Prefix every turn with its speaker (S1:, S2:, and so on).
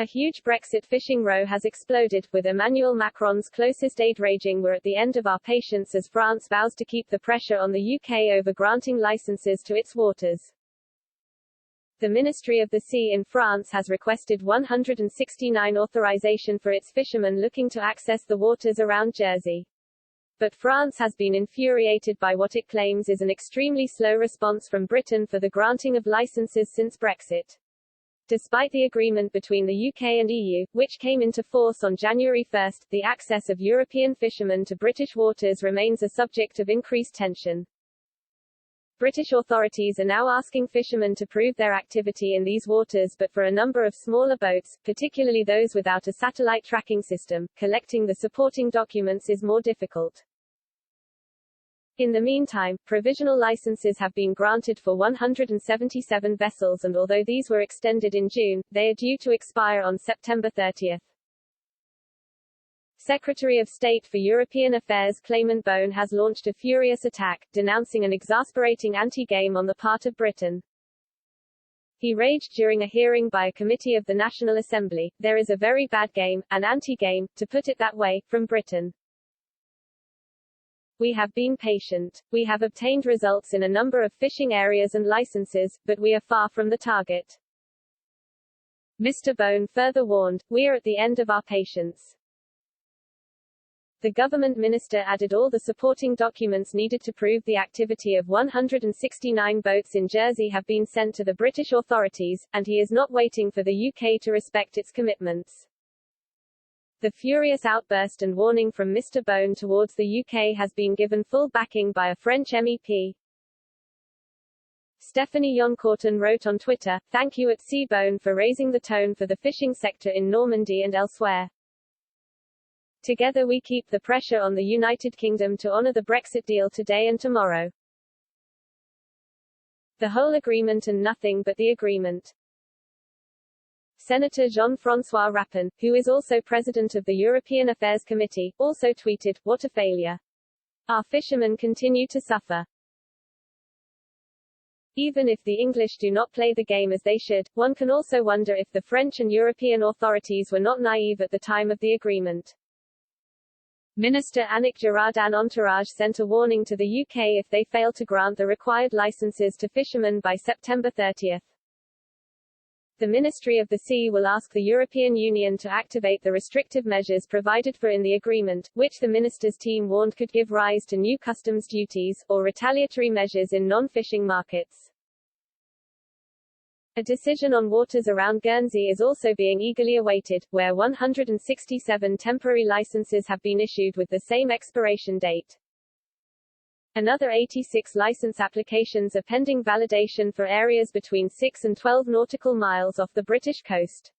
S1: A huge Brexit fishing row has exploded, with Emmanuel Macron's closest aide raging "We're at the end of our patience" as France vows to keep the pressure on the UK over granting licenses to its waters. The Ministry of the Sea in France has requested 169 authorization for its fishermen looking to access the waters around Jersey. But France has been infuriated by what it claims is an extremely slow response from Britain for the granting of licenses since Brexit. Despite the agreement between the UK and EU, which came into force on January 1, the access of European fishermen to British waters remains a subject of increased tension. British authorities are now asking fishermen to prove their activity in these waters, but for a number of smaller boats, particularly those without a satellite tracking system, collecting the supporting documents is more difficult. In the meantime, provisional licenses have been granted for 177 vessels, and although these were extended in June, they are due to expire on September 30. Secretary of State for European Affairs Clement Beaune has launched a furious attack, denouncing an exasperating anti-game on the part of Britain. He raged during a hearing by a committee of the National Assembly, "There is a very bad game, an anti-game, to put it that way, from Britain. We have been patient. We have obtained results in a number of fishing areas and licenses, but we are far from the target." Mr. Beaune further warned, "We are at the end of our patience." The government minister added all the supporting documents needed to prove the activity of 169 boats in Jersey have been sent to the British authorities, and he is not waiting for the UK to respect its commitments. The furious outburst and warning from Mr. Beaune towards the UK has been given full backing by a French MEP. Stephanie Yoncourton wrote on Twitter, "Thank you at C. Beaune for raising the tone for the fishing sector in Normandy and elsewhere. Together we keep the pressure on the United Kingdom to honour the Brexit deal today and tomorrow. The whole agreement and nothing but the agreement." Senator Jean-François Rapin, who is also president of the European Affairs Committee, also tweeted, "What a failure. Our fishermen continue to suffer. Even if the English do not play the game as they should, one can also wonder if the French and European authorities were not naive at the time of the agreement." Minister Annick Girardin entourage sent a warning to the UK if they fail to grant the required licenses to fishermen by September 30. The Ministry of the Sea will ask the European Union to activate the restrictive measures provided for in the agreement, which the ministers' team warned could give rise to new customs duties, or retaliatory measures in non-fishing markets. A decision on waters around Guernsey is also being eagerly awaited, where 167 temporary licenses have been issued with the same expiration date. Another 86 license applications are pending validation for areas between 6 and 12 nautical miles off the British coast.